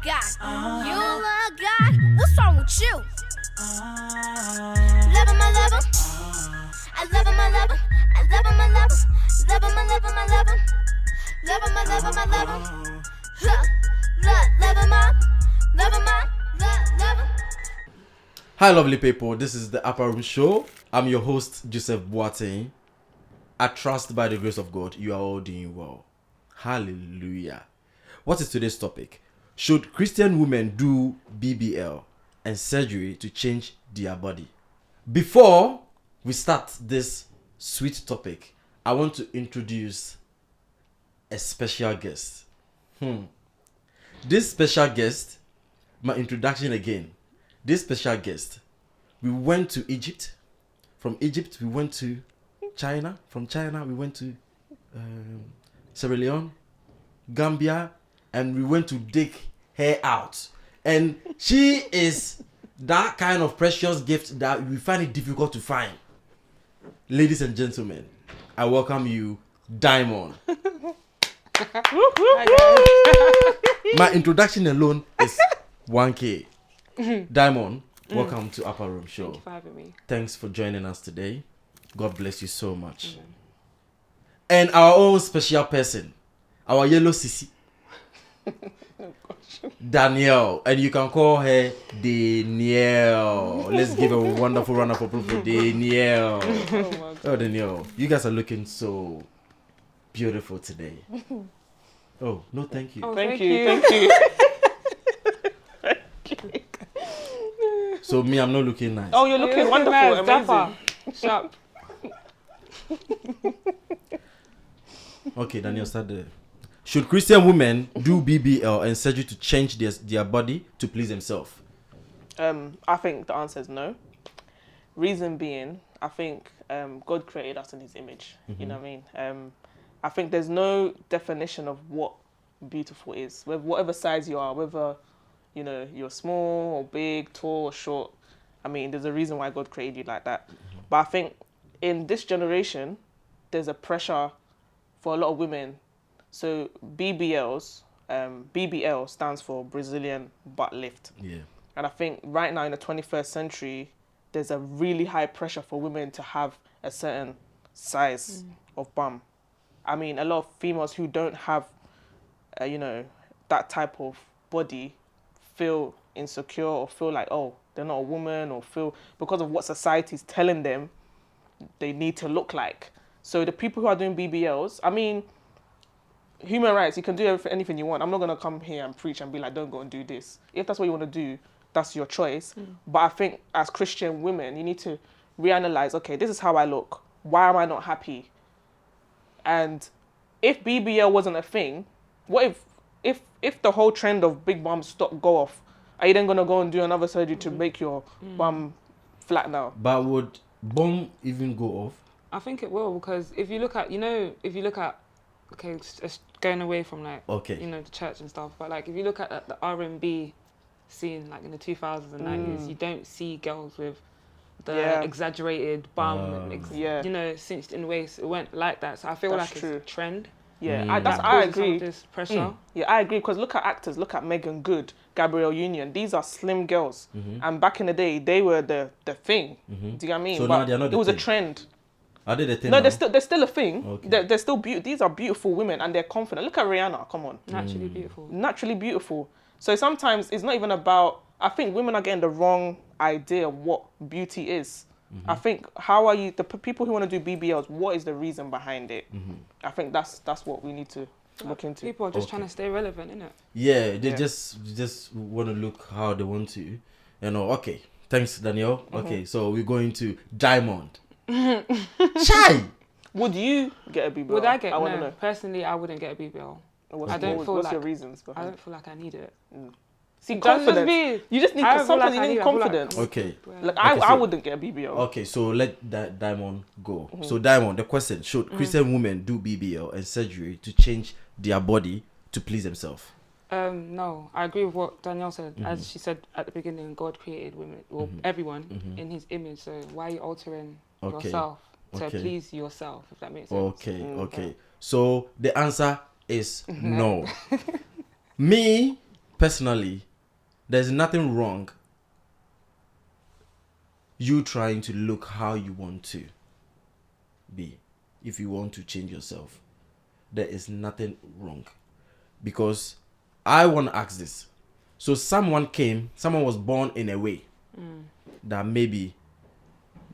God. You love God. What's wrong with you? Love him, I love him. I love him, I love him. I love him, I love him. Love him, I love him, I love him. Love him, I love him, I love him. Love him, I love him, I love him. Hi lovely people, this is the Upper Room Show. I'm your host, Joseph Boateng. I trust by the grace of God, you are all doing well. Hallelujah. What is today's topic? Should Christian women do BBL and surgery to change their body? Before we start this sweet topic, I want to introduce a special guest. This special guest, my introduction again. This special guest, we went to Egypt. From Egypt, we went to China. From China, we went to Sierra Leone, Gambia, and we went to dig her out. And she is that kind of precious gift that we find it difficult to find. Ladies and gentlemen, I welcome you, Diamond. My introduction alone is 1K. Diamond, welcome to Upper Room Show. Thank you for having me. Thanks for joining us today. God bless you so much. And our own special person, our yellow sissy, Danielle, and you can call her Danielle. Let's give a wonderful round of applause for Danielle. Oh, Danielle, you guys are looking so beautiful today. Oh, no, thank you. Oh, Thank thank you. So me, I'm not looking nice. Oh, you're looking wonderful, nice, amazing. dapper, sharp. Okay, Daniel, start there. Should Christian women do BBL and surgery to change their body to please themselves? I think the answer is no. Reason being, I think God created us in His image. You know what I mean? I think there's no definition of what beautiful is. With whatever size you are, whether you're small or big, tall or short. I mean, there's a reason why God created you like that. But I think in this generation, there's a pressure for a lot of women. So BBL stands for Brazilian butt lift. Yeah. And I think right now in the 21st century, there's a really high pressure for women to have a certain size of bum. I mean, a lot of females who don't have, that type of body feel insecure or feel like, oh, they're not a woman, or feel because of what society's telling them they need to look like. So the people who are doing BBLs, I mean, human rights, you can do anything you want. I'm not going to come here and preach and be like, don't go and do this. If that's what you want to do, that's your choice. But I think as Christian women, you need to reanalyze, okay, this is how I look. Why am I not happy? And if BBL wasn't a thing, what if the whole trend of big bums go off? Are you then going to go and do another surgery to make your bum flat now? But would bum even go off? I think it will, because if you look at, okay, it's going away from the church and stuff, but like if you look at the R&B scene, like in the 2000s and 90s, you don't see girls with the exaggerated bum, cinched in waist. It went like that. So I feel That's like true. it's a trend. Yeah, That I causes some agree. of this pressure. Yeah, I agree, because look at actors. Look at Megan Good, Gabrielle Union. These are slim girls. And back in the day, they were the thing. Do you know what I mean? So but now they're not the it was thing. a trend. Are they the thing? No, now? they're still a thing. Okay. They're still beautiful. These are beautiful women, and they're confident. Look at Rihanna. Come on, Naturally beautiful. naturally beautiful. So sometimes it's not even about. I think women are getting the wrong idea of what beauty is. I think how are you the people who want to do BBLs? What is the reason behind it? I think that's what we need to look into. People are just trying to stay relevant, innit? Yeah, they just want to look how they want to. Okay. Thanks, Danielle. Okay, so we're going to Diamond. Chai! Would you get a BBL? Would I get? I want to No, know. personally, I wouldn't get a BBL. What's, I don't feel what's like- your reasons I behind it? don't feel like I need it. See, Just confidence. be- You just need I feel sometimes like I you need need- I feel like- confidence. Okay. Like Okay, I so- wouldn't get a BBL. Okay, so let Diamond go. So Diamond, the question, should Christian women do BBL and surgery to change their body to please themselves? No, I agree with what Danielle said. As she said at the beginning, God created women, or everyone, in His image. So why are you altering yourself to please yourself? If that makes sense. Okay. So the answer is no. Me, personally, there's nothing wrong you trying to look how you want to be. If you want to change yourself, there is nothing wrong. Because I want to ask this. So someone was born in a way that maybe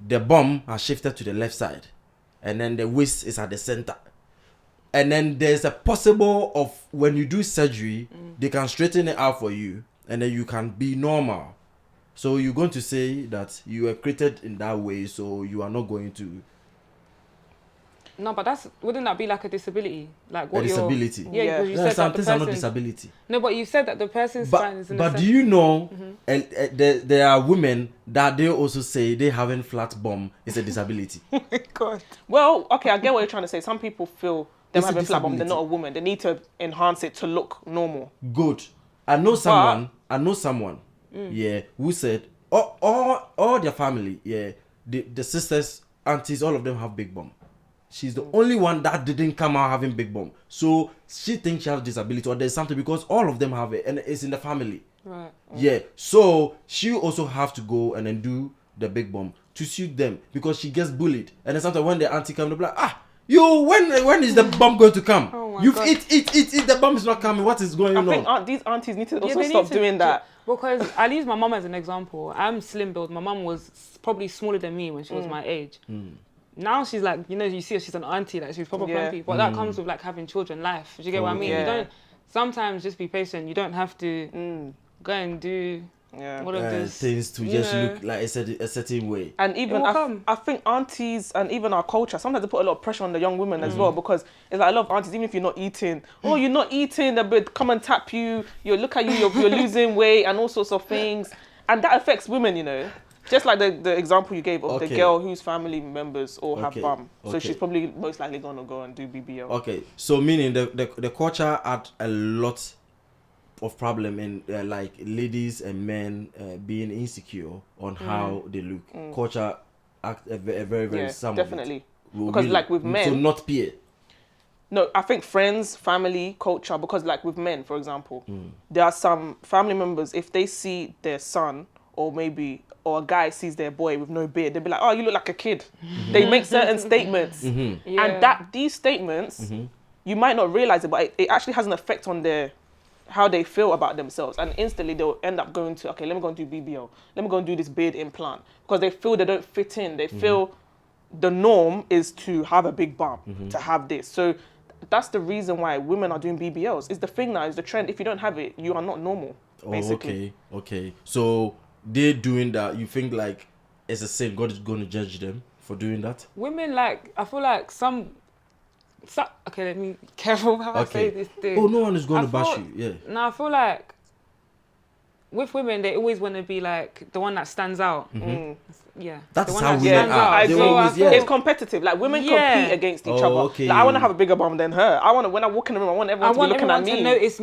the bum has shifted to the left side and then the waist is at the center. And then there's a possible of when you do surgery, they can straighten it out for you and then you can be normal. So you're going to say that you were created in that way, so you are not going to. No, but wouldn't that be like a disability? Like what? A disability. Yeah, because you No, said some that the things person. are not disability. No, but you said that the person's spine is in the But do you know, there are women that they also say they having flat bum is a disability. Oh my God. Well, okay, I get what you're trying to say. Some people feel them It's a having flat bum, they're disability. not a woman. They need to enhance it to look normal. Good. I know someone, yeah, who said all their family, yeah, the sisters, aunties, all of them have big bum. She's the only one that didn't come out having big bum. So she thinks she has disability or there's something because all of them have it and it's in the family. Right. Yeah. So she also have to go and then do the big bum to suit them because she gets bullied. And then sometimes when the auntie comes, they'll be like, when is the bum going to come? Oh my You've God. eat, the bum is not coming. What is going I on? think these aunties need to also they stop need to doing that. Because I'll use my mum as an example. I'm slim build. My mum was probably smaller than me when she was my age. Now she's like, you see her, she's an auntie, like she's proper plumpy. But that comes with like having children life. Do you get what I mean? Yeah. You don't, sometimes just be patient. You don't have to go and do all of this. Things to just look like a certain way. And even will come. I think aunties and even our culture, sometimes they put a lot of pressure on the young women as well because it's like a lot of aunties, even if you're not eating, you're not eating, they'll come and tap you, look at you, you're losing weight and all sorts of things. And that affects women, Just like the example you gave of the girl whose family members all have bum. So she's probably most likely going to go and do BBL. Okay, so meaning the culture had a lot of problem in like ladies and men being insecure on how they look. Culture act a very, very some definitely. Because Because like with men... So not peer. No, I think friends, family, culture, because like with men, for example, there are some family members, if they see their son or a guy sees their boy with no beard, they'll be like, oh, you look like a kid. They make certain statements. Yeah. And these statements, you might not realize it, but it actually has an effect on how they feel about themselves. And instantly they'll end up going to, okay, let me go and do BBL. Let me go and do this beard implant. Because they feel they don't fit in. They feel the norm is to have a big bum, to have this. So that's the reason why women are doing BBLs. It's the thing now, it's the trend. If you don't have it, you are not normal, basically. Okay. So they're doing that. You think like it's a sin, God is going to judge them for doing that? Women, like, I feel like okay, let me be careful how I say this thing. Oh, no one is going to bash you. Yeah. No, I feel like with women, they always want to be like the one that stands out. Yeah. That's the one how that women stands are. out. They So always, I feel- It's competitive. Like women compete against each other. Okay. Like, I want to have a bigger bum than her. When I walk in the room, I want everyone to be looking at me. to notice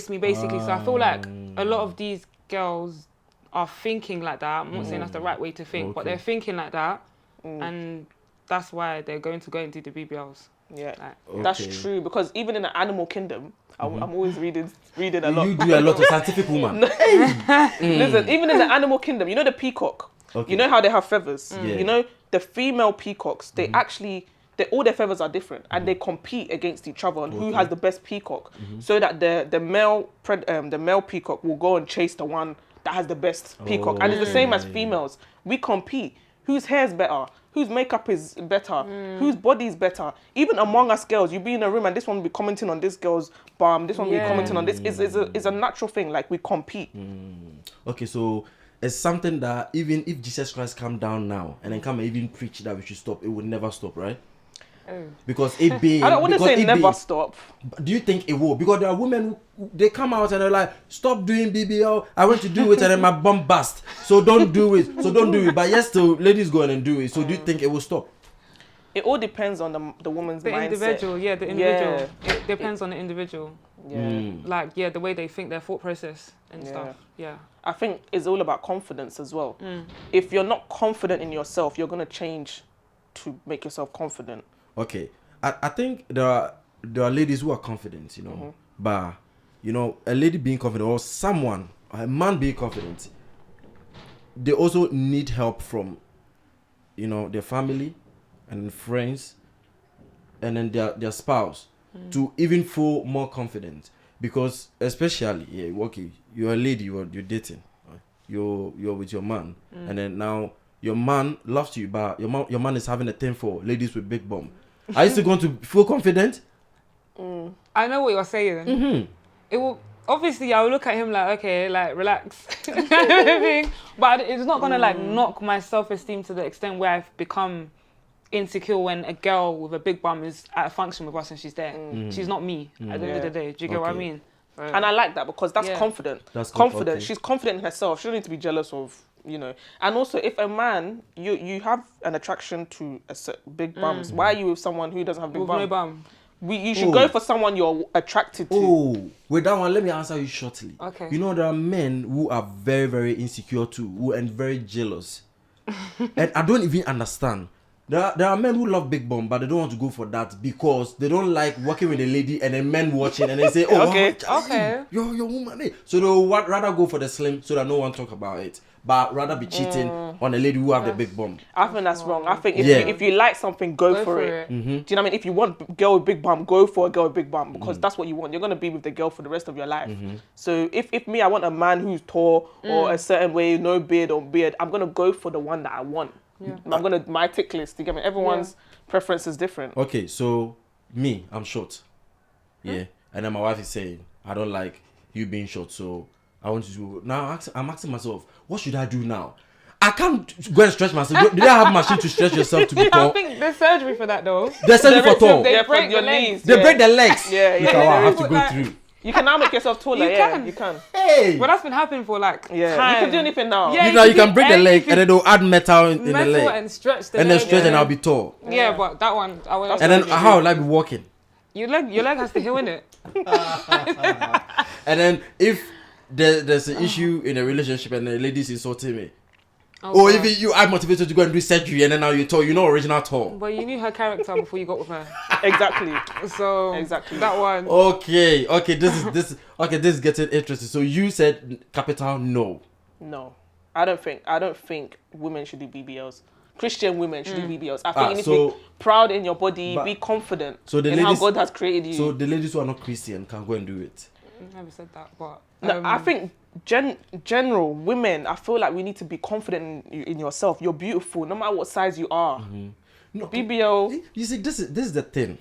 me, basically. So I feel like a lot of these girls are thinking like that. I'm not saying that's the right way to think, but they're thinking like that, and that's why they're going to go and do the BBLs. Yeah, Like, that's true. Because even in the animal kingdom, I'm always reading a lot. You do a lot of scientific woman. Listen, even in the animal kingdom, the peacock. Okay. You know how they have feathers. Yeah. The female peacocks. They actually, all their feathers are different, and they compete against each other on who has the best peacock. So that the male peacock will go and chase the one that has the best peacock, and it's the same as females. We compete. Whose hair is better? Whose makeup is better? Whose body is better? Even among us girls, you be in a room and this one will be commenting on this girl's bum. This one will be commenting on this. It's a natural thing. Like we compete. Okay, so it's something that even if Jesus Christ come down now and then come and even preach that we should stop, it would never stop, right? Because it being... I don't want to say never stop. Do you think it will? Because there are women who they come out and they're like, stop doing BBL. I want to do it and then my bum bust. So don't do it. But yes, still ladies go in and do it. So do you think it will stop? It all depends on the woman's mindset. Individual. Yeah, the individual. It depends on the individual. Yeah. Like, the way they think, their thought process and stuff. Yeah. I think it's all about confidence as well. If you're not confident in yourself, you're going to change to make yourself confident. Okay. I think there are ladies who are confident, but you know, a lady being confident or someone, a man being confident, they also need help from, you know, their family and friends and then their spouse to even feel more confident. Because especially, okay, you're a lady, you're dating, right? You're with your man, and then now your man loves you, but your man is having a thing for ladies with big bum. Are you still going to feel confident? I know what you're saying. Mm-hmm. It will obviously. I will look at him like, okay, like relax, kind of thing. But it's not gonna like knock my self-esteem to the extent where I've become insecure when a girl with a big bum is at a function with us and she's there. She's not me at the end of the day. Do you get what I mean? So, and I like that because that's confident. That's confident. okay. She's confident in herself. She don't need to be jealous of, you know. And also, if a man, you have an attraction to big bums, why are you with someone who doesn't have big with bum? no bum. You should go for someone you're attracted to. Oh, with that one, let me answer you shortly. Okay. You know, there are men who are very, very insecure too, and very jealous. And I don't even understand. There are men who love big bum, but they don't want to go for that because they don't like working with a lady and then men watching and they say, oh, okay. You're woman. Eh? So they'll rather go for the slim so that no one talk about it. But rather be cheating on a lady who have the big bum. I think that's wrong. I think if you like something, go for it. Mm-hmm. Do you know what I mean? If you want a girl with big bum, go for a girl with big bum because that's what you want. You're going to be with the girl for the rest of your life. So if me, I want a man who's tall or a certain way, no beard or beard, I'm going to go for the one that I want. Yeah. My tick list. You get me? Everyone's preference is different. Okay, so me, I'm short. Yeah. And then my wife is saying, I don't like you being short, so I want you to... Now I'm asking myself, what should I do now? I can't go and stretch myself. Do they have a machine to stretch yourself to be tall? I think there's surgery for that though. There's surgery for tall. They break your knees. They break their legs. Yeah. Look at what I have to go through. You can now make yourself taller. You can. Hey! Well, that's been happening for like time. You can do anything now. Yeah, you can break the leg and then they'll add metal in the leg. And stretch the and leg. then stretch and I'll be tall. Yeah, but that one... And then how will I be walking? Your leg has to heal, innit? And then if there's an issue in a relationship and the lady's insulting me, or if you are motivated to go and do surgery and then now you're tall, you're not original tall. But you knew her character before you got with her. Exactly. So that one. Okay. This is getting interesting. So you said capital no. No, I don't think women should do BBLs. Christian women should do BBLs. I think you need to be proud in your body, be confident in how God has created you. So the ladies who are not Christian can go and do it. I never said that, but no, I think general women, I feel like we need to be confident in yourself. You're beautiful, no matter what size you are. No, BBL. You see, this is the thing.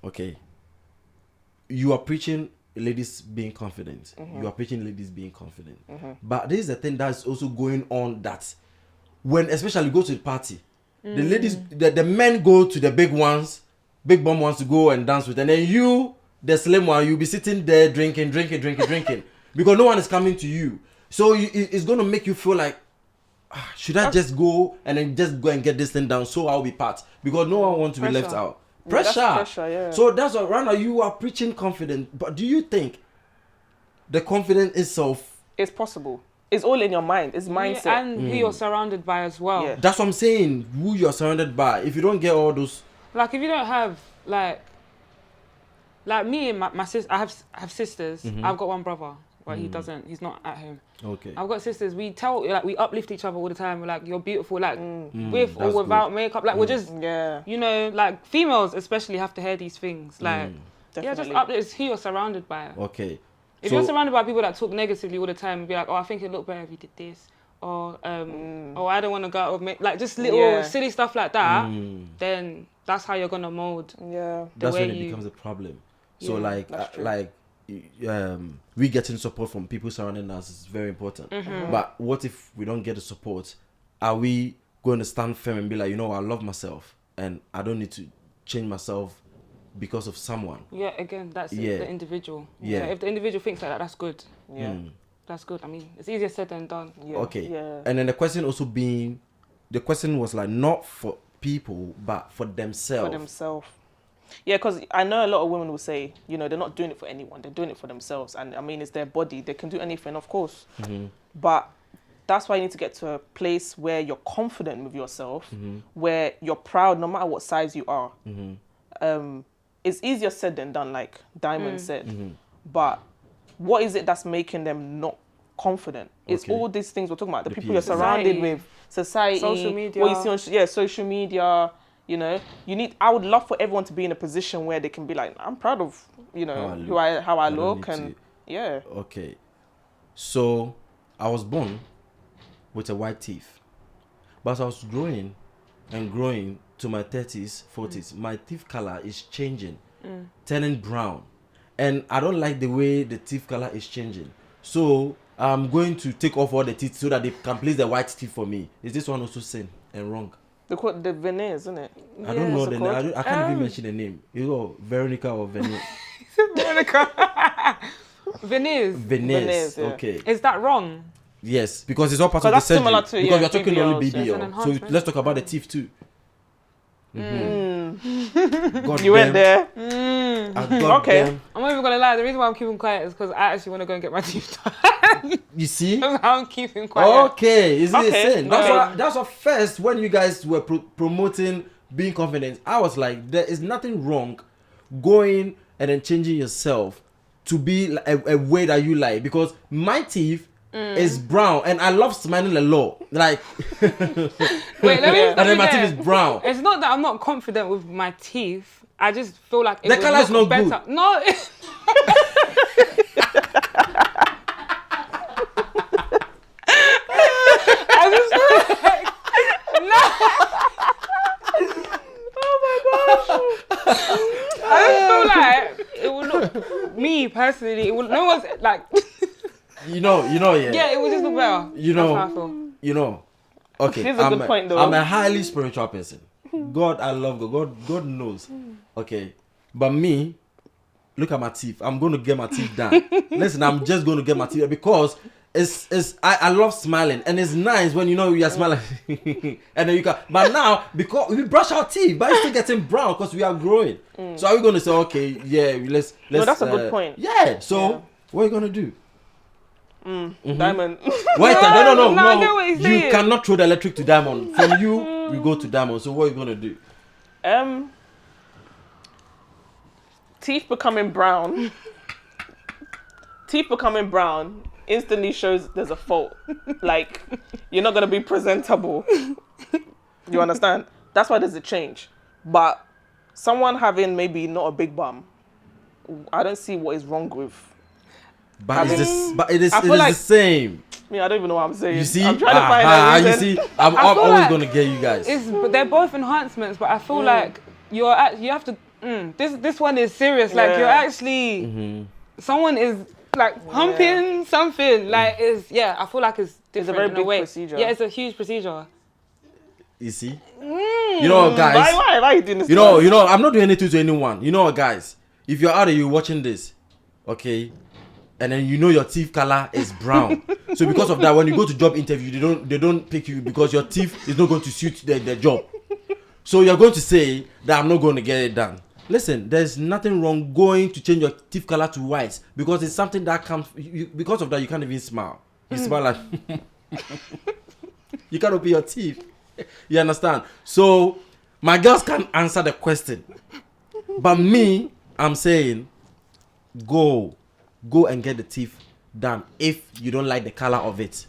Okay, you are preaching ladies being confident. You are preaching ladies being confident. But this is the thing that's also going on that when especially go to the party, the ladies, the men go to the big bum ones to go and dance with, and then you, the slim one, you'll be sitting there drinking because no one is coming to you. So it's going to make you feel like, should I just go and then just go and get this thing down so I'll be part? Because no one wants to be left out. Pressure. Yeah, that's pressure, yeah. So that's what right now you are preaching confidence. But do you think the confidence itself... It's possible. It's all in your mind. It's mindset. Yeah, and who you're surrounded by as well. Yeah. That's what I'm saying. Who you're surrounded by. If you don't get all those... Like if you don't have like me and my sister, I have sisters. I've got one brother, but he's not at home. Okay. I've got sisters. We uplift each other all the time. We're like, you're beautiful, like with or without makeup. Like we're just, you know, like females especially have to hear these things. Like, just uplift. It's who you're surrounded by. Okay. If you're surrounded by people that talk negatively all the time and be like, oh, I think it'd look better if you did this, or oh, I don't want to go out with me, like just little silly stuff like that, then that's how you're gonna mold. Yeah. That's when it becomes a problem. So we getting support from people surrounding us is very important. But what if we don't get the support? Are we going to stand firm and be like, you know, I love myself and I don't need to change myself because of someone? Yeah, again, that's the individual. Yeah. So if the individual thinks like that, that's good. Yeah. That's good. I mean, it's easier said than done. Yeah. Okay. Yeah. And then the question was like not for people, but for themselves. Yeah, because I know a lot of women will say, you know, they're not doing it for anyone. They're doing it for themselves. And I mean, it's their body. They can do anything, of course. But that's why you need to get to a place where you're confident with yourself, where you're proud no matter what size you are. It's easier said than done, like Diamond said. But what is it that's making them not confident? It's all these things we're talking about. The people you're surrounded Society. with, society, Social media. what you see on social media. You know, I would love for everyone to be in a position where they can be like, I'm proud of, you know, how I look, and yeah. Okay, so I was born with a white teeth, but as I was growing to my 30s, 40s, my teeth color is changing, turning brown, and I don't like the way the teeth color is changing. So I'm going to take off all the teeth so that they can place the white teeth for me. Is this one also sin and wrong? The veneers, isn't it? I don't know the name. I can't even mention the name. You Veronica or Veneer. Veronica. Veneers. Veneers. Yeah. Okay. Is that wrong? Yes, because it's all part of the surgery. Because we are talking BBL, only BBL. So let's talk about the teeth too. God you went there. Okay. I'm not even gonna lie. The reason why I'm keeping quiet is because I actually want to go and get my teeth done. You see? That's how I'm keeping quiet. Okay, is it a sin? Okay. That's what first when you guys were promoting being confident, I was like, there is nothing wrong going and then changing yourself to be a way that you like, because my teeth is brown and I love smiling a lot. Like, Wait, let me and then my teeth is brown. It's not that I'm not confident with my teeth. I just feel like The color is not better. good. No. I just feel like I just feel like it would look, me personally, it would, no one's like. You know, yeah. Yeah, it would just look better. You know. Okay, Here's a good point, though. I'm a highly spiritual person. God, I love God. God knows. Okay, but me, look at my teeth. I'm going to get my teeth done. Listen, I'm just going to get my teeth because I love smiling, and it's nice when you know you are smiling, and then you can. But now because we brush our teeth, but it's still getting brown because we are growing. So are we going to say, okay, yeah, let's? No, that's a good point. Yeah. So what are you going to do? Diamond. Wait, no. I get what he's You saying. cannot throw the electric to Diamond. From you, we go to Diamond. So what are you gonna do? Teeth becoming brown. Teeth becoming brown instantly shows there's a fault. Like, you're not gonna be presentable. You understand? That's why there's a change. But someone having maybe not a big bum, I don't see what is wrong with. But it is the same. I don't even know what I'm saying. You see? I'm trying to find a reason. You see? I'm always like gonna get you guys. But they're both enhancements, but I feel like you have to. This one is serious. Like you're actually someone is like pumping something. Like I feel like it's different. It's a very in big a way. procedure. Yeah, it's a huge procedure. You see? You know, guys. Why are you doing this? You know, I'm not doing anything to anyone. You know, guys. If you're out there, you're watching this, okay, and then you know your teeth color is brown. So because of that, when you go to job interview, they don't pick you because your teeth is not going to suit the job. So you're going to say that I'm not going to get it done. Listen, there's nothing wrong going to change your teeth color to white because it's something that comes. Because of that, you can't even smile. You smile like you can't open your teeth. You understand? So my girls can't answer the question, but me, I'm saying, go and get the teeth done if you don't like the color of it.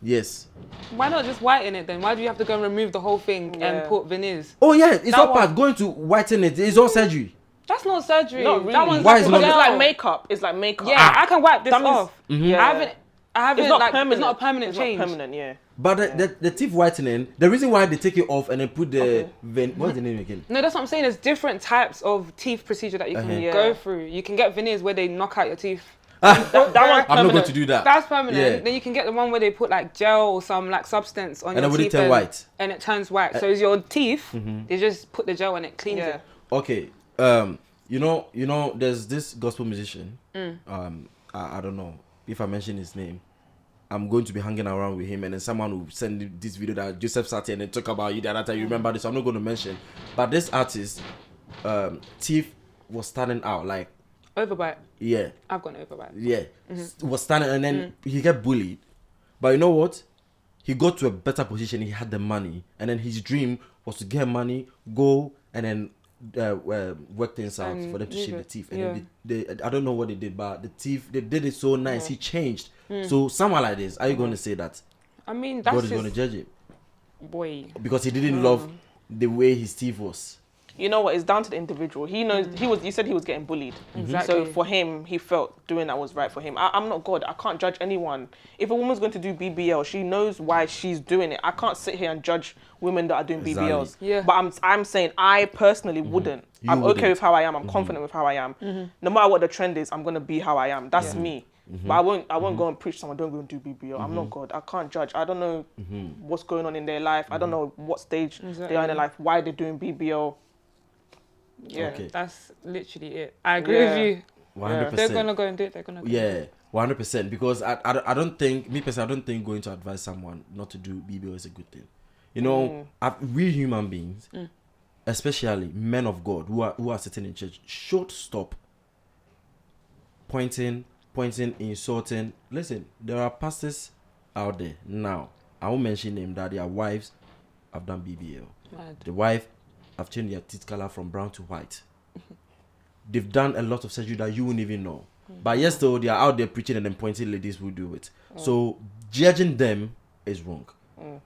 Yes. Why not just whiten it then? Why do you have to go and remove the whole thing and put veneers? Oh yeah, it's That all one- part. Going to whiten it, it's all surgery. That's not surgery. Not really. That one's Why like is a not- It's gel. like makeup. It's like makeup. Yeah, I can wipe this That means- off. Yeah. I haven't. It's not like, permanent. It's not a permanent It's change. not permanent, yeah. But the teeth whitening, the reason why they take it off and then put the what's the name again? No, that's what I'm saying. There's different types of teeth procedure that you can Yeah. go through. You can get veneers where they knock out your teeth. That one's I'm not going permanent. to do that. That's permanent. Yeah. Then you can get the one where they put like gel or some like substance on And your then would it teeth turn white? and it turns white. So it's your teeth. They just put the gel and it cleans Yeah. it. Okay. You know, there's this gospel musician. I don't know if I mention his name. I'm going to be hanging around with him, and then someone will send this video that Joseph sat here and then talk about you the other time. You remember this? I'm not going to mention, but this artist, teeth was standing out like Overbite. yeah, I've got an overbite. yeah, was standing, and then he got bullied. But you know what? He got to a better position. He had the money, and then his dream was to get money, go and then work things out for them to shape yeah. the teeth. And then they I don't know what they did, but the teeth, they did it so nice. He changed. So someone like this, are you going to say that I mean, that's God is just, going to judge him boy. because he didn't love the way his teeth was? You know what? It's down to the individual. He knows. You said he was getting bullied. Exactly. So for him, he felt doing that was right for him. I'm not God. I can't judge anyone. If a woman's going to do BBL, she knows why she's doing it. I can't sit here and judge women that are doing Exactly. BBLs. Yeah. But I'm saying I personally wouldn't. You I'm wouldn't. okay with how I am. I'm confident with how I am. No matter what the trend is, I'm gonna be how I am. That's me. But I won't go and preach someone don't go and do BBL. I'm not God. I can't judge. I don't know what's going on in their life. I don't know what stage they are in their life. Why they're doing BBL. Yeah. Okay. That's literally it. I agree with you. 100%. They're gonna go and do it. They're gonna go. Yeah, 100%. Because I don't think, me personally, I don't think going to advise someone not to do BBL is a good thing. You know, we human beings, especially men of God who are sitting in church, should stop pointing, insulting. Listen, there are pastors out there now. I won't mention them, that their wives have done BBL. Mad. The wife have changed their teeth color from brown to white. They've done a lot of surgery that you wouldn't even know. But yes, though, they are out there preaching and then pointing ladies who do it. So judging them is wrong.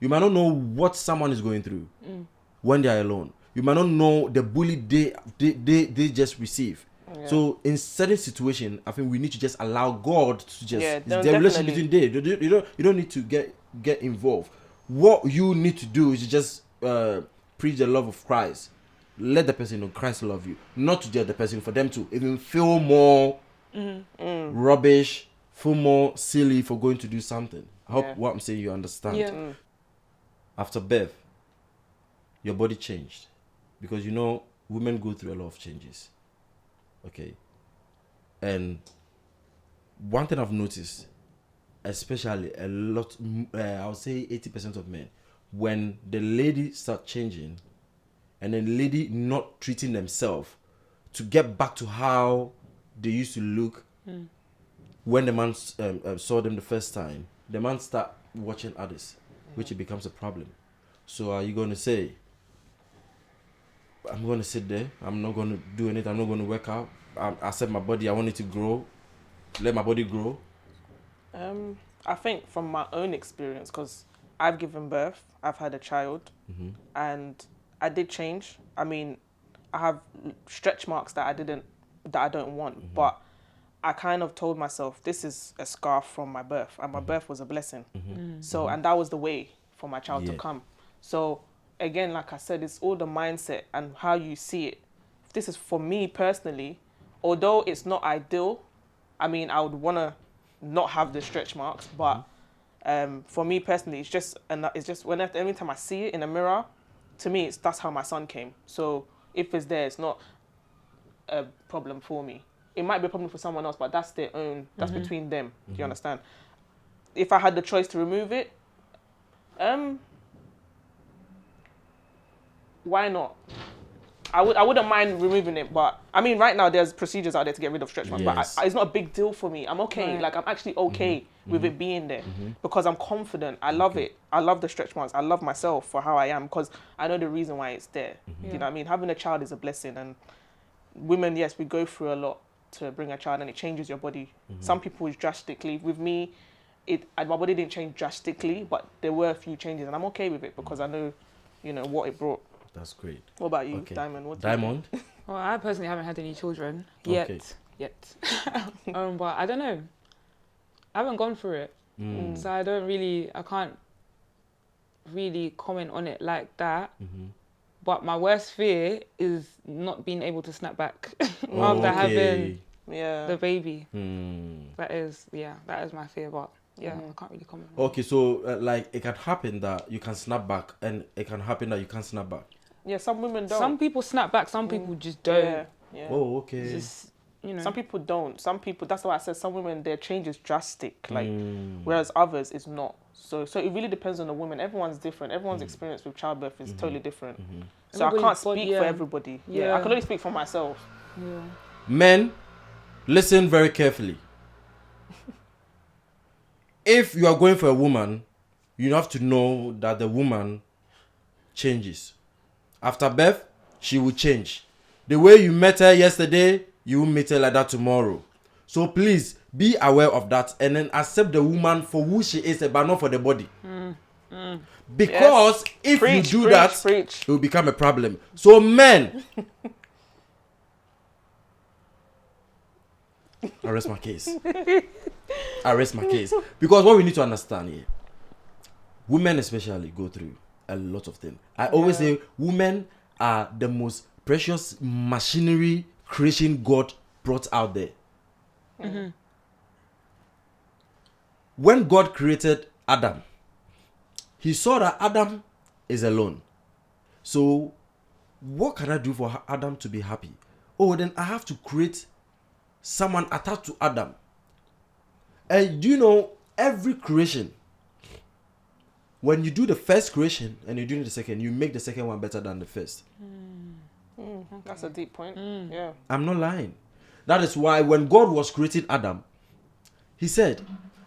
You might not know what someone is going through when they are alone. You might not know the bully they just receive. Yeah. So in certain situations, I think we need to just allow God to just the relation between them. You don't need to get involved. What you need to do is just preach the love of Christ. Let the person know Christ love you, not to judge the person for them to even feel more rubbish, feel more silly for going to do something. I hope what I'm saying you understand. Yeah. After birth, your body changed, because you know women go through a lot of changes. Okay, and one thing I've noticed, especially a lot, I would say 80% of men, when the lady start changing, and then the lady not treating themselves to get back to how they used to look when the man saw them the first time, the man start watching others, which it becomes a problem. So are you going to say, I'm going to sit there, I'm not going to do anything, I'm not going to work out, I accept my body, I want it to grow, let my body grow? I think from my own experience, because I've given birth, I've had a child, and I did change. I mean, I have stretch marks that I don't want, but I kind of told myself this is a scar from my birth, and my birth was a blessing. So, and that was the way for my child to come. So again, like I said, it's all the mindset and how you see it. This is for me personally, although it's not ideal. I mean, I would want to not have the stretch marks, but for me personally, it's just every time I see it in a mirror, to me, that's how my son came. So if it's there, it's not a problem for me. It might be a problem for someone else, but that's their own. That's between them. Do you understand? If I had the choice to remove it, why not? I wouldn't mind removing it, but I mean, right now there's procedures out there to get rid of stretch marks, but it's not a big deal for me. I'm okay. Right. Like, I'm actually okay with it being there because I'm confident. I love it. I love the stretch marks. I love myself for how I am because I know the reason why it's there. You know what I mean? Having a child is a blessing, and women, yes, we go through a lot to bring a child, and it changes your body. Some people is drastically. With me, my body didn't change drastically, but there were a few changes, and I'm okay with it because I know, what it brought. That's great. What about you, Diamond? Diamond? Well, I personally haven't had any children yet. But I don't know. I haven't gone through it. So I can't really comment on it like that. But my worst fear is not being able to snap back after having the baby. That is my fear, but I can't really comment on Okay, so it can happen that you can snap back, and it can happen that you can't snap back. Yeah, some women don't. Some people snap back, some people just don't. Yeah. Oh, okay. Just, Some people don't. Some people, that's why I said some women, their change is drastic, whereas others is not. So it really depends on the woman. Everyone's different. Everyone's experience with childbirth is totally different. So I can't speak for everybody. I can only speak for myself. Men, listen very carefully. If you are going for a woman, you have to know that the woman changes. After birth, she will change. The way you met her yesterday, you will meet her like that tomorrow. So please be aware of that and then accept the woman for who she is, but not for the body. Because if you do that, it will become a problem. So men, I rest my case. Because what we need to understand here, women especially go through a lot of things. I always say women are the most precious machinery creation God brought out there. When God created Adam, he saw that Adam is alone. So what can I do for Adam to be happy? Oh, then I have to create someone attached to Adam. And do you know, every creation, when you do the first creation and you do the second, you make the second one better than the first. That's a deep point. Yeah. I'm not lying. That is why when God was creating Adam, he said,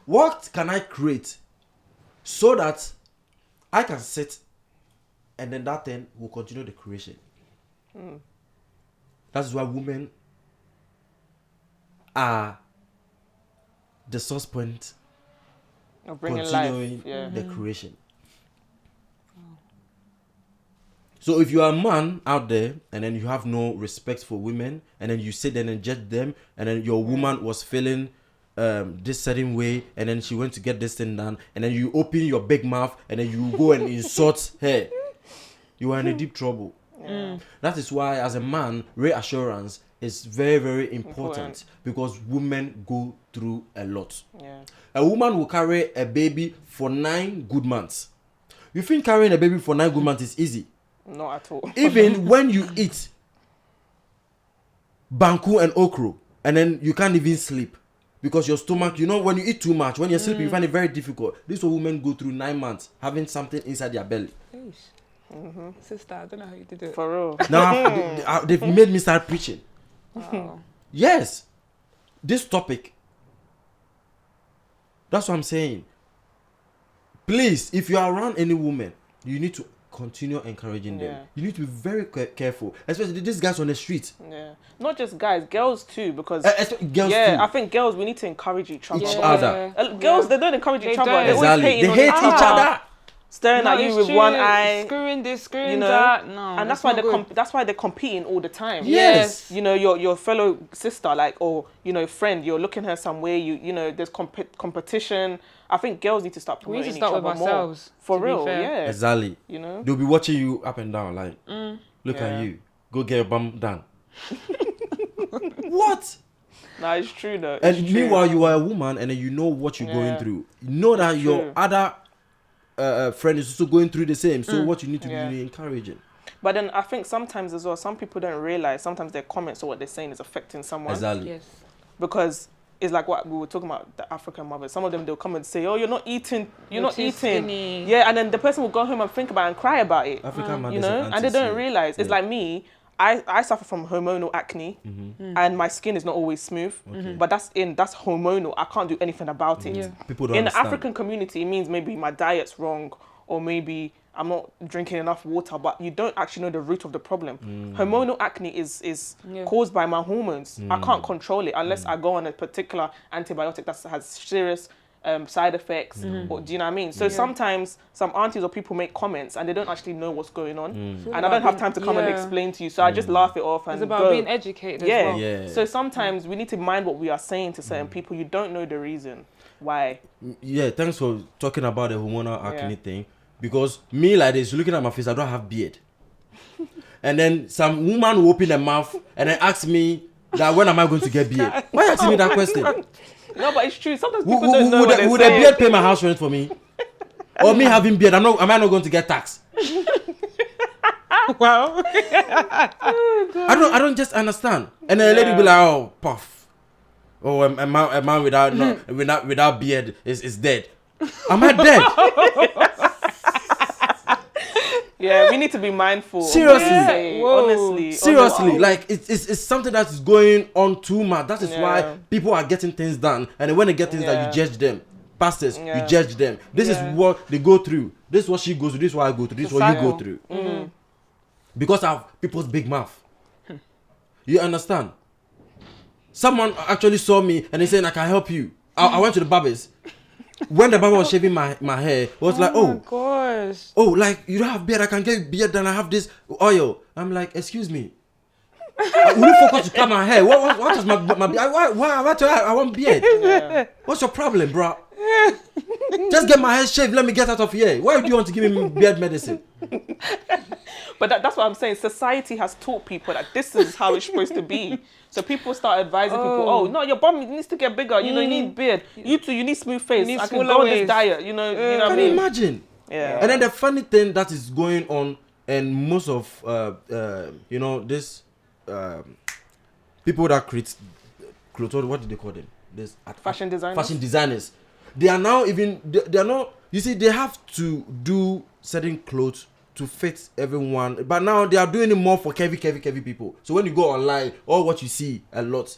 what can I create so that I can sit and then that thing will continue the creation? That's why women are the source point of bringing continuing life. the creation. So if you are a man out there and then you have no respect for women and then you sit there and judge them and then your woman was feeling this certain way and then she went to get this thing done and then you open your big mouth and then you go and insult her, you are in a deep trouble. That is why as a man, reassurance is very, very important because women go through a lot. A woman will carry a baby for 9 good months. You think carrying a baby for 9 good months is easy? Not at all. Even when you eat banku and okro and then you can't even sleep because your stomach, you know, when you eat too much, when you're sleeping, you find it very difficult. This is what women go through 9 months, having something inside their belly. Sister, I don't know how you did it. For real. Now, they've made me start preaching. Wow. Yes. This topic. That's what I'm saying. Please, if you are around any woman, you need to continue encouraging them. You need to be very careful, especially these guys on the street. Not just guys, girls too, because girls too. I think girls, we need to encourage each other. Girls, they don't encourage each other. They always hate each other. Staring at you with one eye, screwing this, screwing that. No, and that's why they're competing all the time. Yes. You know, your fellow sister, like, or you know, friend, you're looking at her somewhere. You know, there's competition. I think girls need to start promoting we need to start each other with ourselves, more. For real, yeah. Exactly. You know, they'll be watching you up and down, like, look at you, go get your bum done. What? Nah, it's true though. And meanwhile, you are a woman, and then you know what you're going through. You know that your other friend is also going through the same. So what you need to do is encouraging. But then I think sometimes as well, some people don't realize sometimes their comments or what they're saying is affecting someone. Exactly. Yes. Because it's like what we were talking about, the African mothers. Some of them, they'll come and say, oh, you're not eating. You're not eating. Skinny. Yeah, and then the person will go home and think about it and cry about it. African mothers, you know, and they don't realize. It's like me. I suffer from hormonal acne, and my skin is not always smooth. But that's hormonal. I can't do anything about it. Yeah. People don't in understand. the African community, it means maybe my diet's wrong, or maybe I'm not drinking enough water. But you don't actually know the root of the problem. Hormonal acne is caused by my hormones. I can't control it unless I go on a particular antibiotic that has serious side effects. Or, do you know what I mean? So sometimes some aunties or people make comments and they don't actually know what's going on. And I don't have time to come and explain to you. So I just laugh it off and it's about go. being educated as well. Yeah. So sometimes we need to mind what we are saying to certain people. You don't know the reason why. Yeah, thanks for talking about the hormonal acne thing. Because me like this, looking at my face, I don't have beard. And then some woman will open her mouth and then ask me that when am I going to get beard? Why are you asking me that question? No, but it's true. Sometimes people don't know what they're would saying. a beard pay my house rent for me? Or me having beard, am I not going to get tax? Wow. I don't just understand. And then a lady will be like, oh, puff. Oh, a man without beard is dead. Am I dead? Yeah, we need to be mindful. Seriously. Honestly. Seriously, like it's something that is going on too much. That is why people are getting things done, and when they get things done, you judge them. Pastors, you judge them. This is what they go through. This is what she goes through. This is what I go through. This is what you go through. Because of people's big mouth. You understand? Someone actually saw me and they saying I can help you. I went to the barbers. When the barber was shaving my hair, it was like, my gosh. Oh, like you don't have beard, I can get beard, then I have this oil. I'm like, excuse me. Will you focus to cut my hair? What is my why I want beard? Yeah. What's your problem, bro? Just get my hair shaved, let me get out of here. Why do you want to give me beard medicine? But that's what I'm saying. Society has taught people that this is how it's supposed to be. So people start advising people, oh, no, your bum needs to get bigger. You know, you need beard. You too, you need smooth face. I can go on this diet. You know what I mean? Imagine. Yeah. And then the funny thing that is going on, and most of, this people that create clothes, what do they call them? This Fashion designers. Fashion designers. They are now they are not, you see, they have to do certain clothes to fit everyone, but now they are doing it more for curvy people. So when you go online, all what you see a lot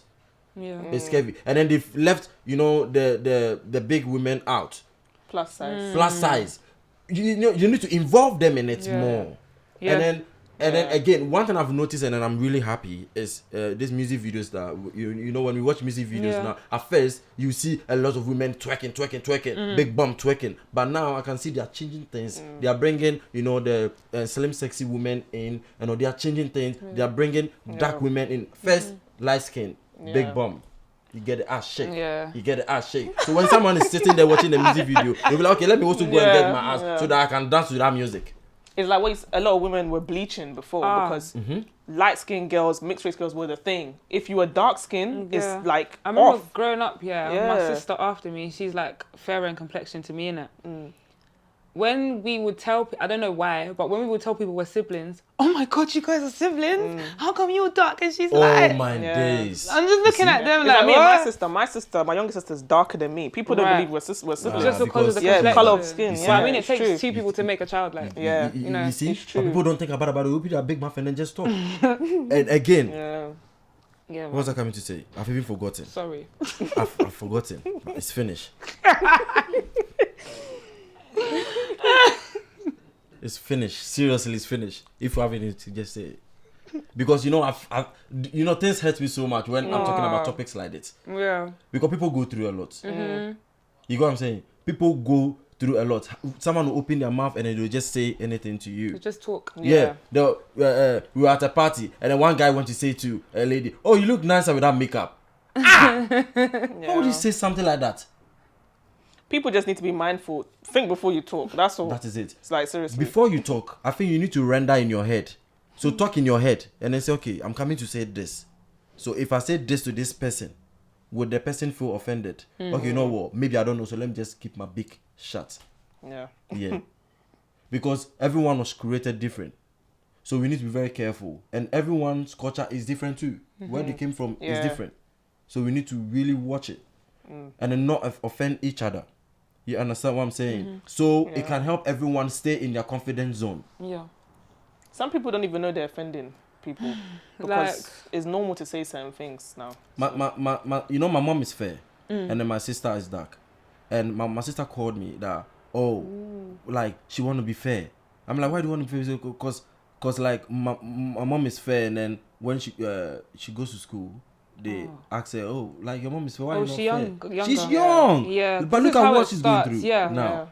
is curvy, and then they've left, the big women out. Plus size. Plus size. You need to involve them in it more. Yeah. And then again, one thing I've noticed, and then I'm really happy, is these music videos that when we watch music videos now, at first you see a lot of women twerking, big bum twerking, but now I can see they are changing things. They are bringing the slim sexy women in, they are changing things. They are bringing dark women in. First light skin, big bum. You get the ass shake. Yeah. You get the ass shake. So when someone is sitting there watching the music video, they'll be like, okay, let me also go and get my ass so that I can dance to that music. It's like a lot of women were bleaching before because light-skinned girls, mixed-race girls were the thing. If you were dark-skinned, it's like I remember off. growing up, my sister after me, she's like fairer in complexion to me, innit? When we would tell, I don't know why, but when we would tell people we're siblings, oh my God, you guys are siblings? How come you're dark? And she's like... Oh my days. I'm just looking at them like, me what? and my sister, my younger sister is darker than me. People don't believe we're siblings. Just because of the complexion. Colour of skin. So I mean, it takes two people to make a child. Like, you see, but people don't think about it. We put a big mouth and then just talk. And again, what was I coming to say? I've even forgotten. Sorry. I've forgotten. It's finished. It's finished. Seriously, it's finished. If you have anything to just say it. Because I've things hurt me so much when I'm talking about topics like this. Yeah. Because people go through a lot. You get what I'm saying? People go through a lot. Someone will open their mouth and then they'll just say anything to you. They just talk. Yeah. We were at a party and then one guy went to say to a lady, "Oh, you look nicer without makeup." How would you say something like that? People just need to be mindful. Think before you talk. That's all. That is it. It's like, seriously. Before you talk, I think you need to render in your head. So talk in your head and then say, okay, I'm coming to say this. So if I say this to this person, would the person feel offended? Okay, you know what? Maybe I don't know. So let me just keep my beak shut. Yeah. Because everyone was created different. So we need to be very careful. And everyone's culture is different too. Where they came from is different. So we need to really watch it. And then not offend each other. You understand what I'm saying? So it can help everyone stay in their confidence zone. Yeah. Some people don't even know they're offending people because it's normal to say certain things now. My my mom is fair, and then my sister is dark, and my sister called me that like she want to be fair. I'm like, why do you want to be fair? Because like my mom is fair, and then when she goes to school. They ask her, like your mom is fair. Why she's young. She's young. Yeah. But look at what she's going through now. Yeah.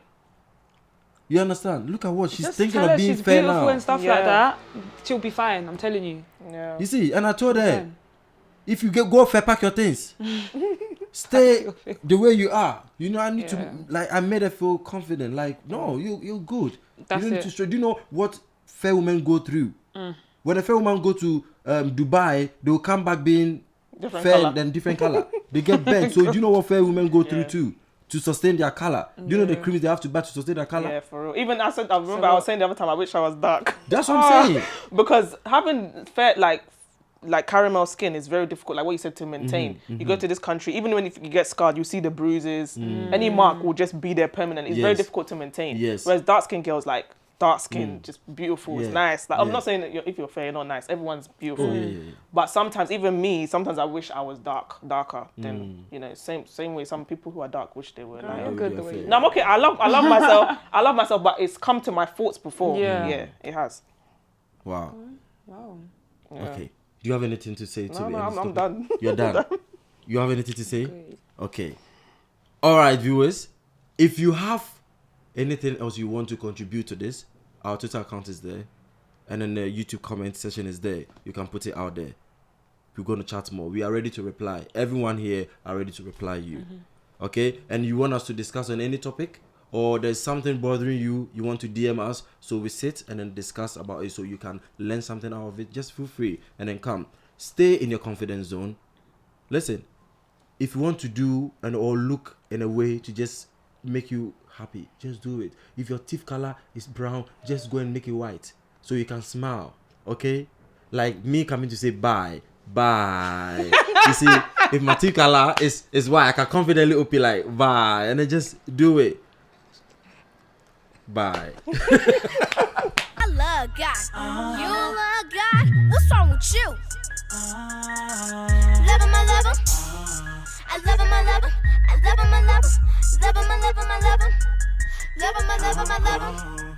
You understand? Look at what she's Just thinking tell of her being she's fair beautiful now. and stuff like that. She'll be fine. I'm telling you. Yeah. You see, and I told her, if you go fair, pack your things. Stay the way you are. I need to I made her feel confident. Like, no, you're good. That's you don't need to do you know what fair women go through? When a fair woman go to Dubai, they will come back being different fair color. than different color. They get bent. So do you know what fair women go through too? To sustain their color. Do you know the creams they have to buy to sustain their color? Yeah, for real. Even I remember I was saying the other time, I wish I was dark. That's what I'm saying. Because having fair, like caramel skin is very difficult. Like what you said, to maintain. You go to this country, even when if you get scarred, you see the bruises. Any mark will just be there permanent. It's very difficult to maintain. Yes. Whereas dark skin girls, like dark skin, just beautiful. It's nice. Like I'm not saying that if you're fair, you're not nice. Everyone's beautiful. But sometimes, even me, sometimes I wish I was darker than same way. Some people who are dark wish they were. You're good the way. No, I'm okay. I love myself. I love myself, but it's come to my thoughts before. Yeah. Yeah, it has. Wow. Wow. Yeah. Okay. Do you have anything to say to No, I'm done. You're done. You have anything to say? Great. Okay. All right, viewers. If you have anything else you want to contribute to this, our Twitter account is there, and then the YouTube comment section is there. You can put it out there. We're going to chat more. We are ready to reply. Everyone here are ready to reply you. Okay? And you want us to discuss on any topic, or there's something bothering you, you want to DM us, so we sit and then discuss about it so you can learn something out of it. Just feel free and then come. Stay in your confidence zone. Listen, if you want to do or look in a way to just make you happy, just do it. If your teeth color is brown, just go and make it white so you can smile. Okay? Like me coming to say bye. You see, if my teeth color is white, I can confidently open like bye, and then just do it. Bye. I love God. You love God. What's wrong with you? Love him, I love him. I love him, I love him. I love him, I love him. Love him, I love him, I love him. Love him, I love him, I love him.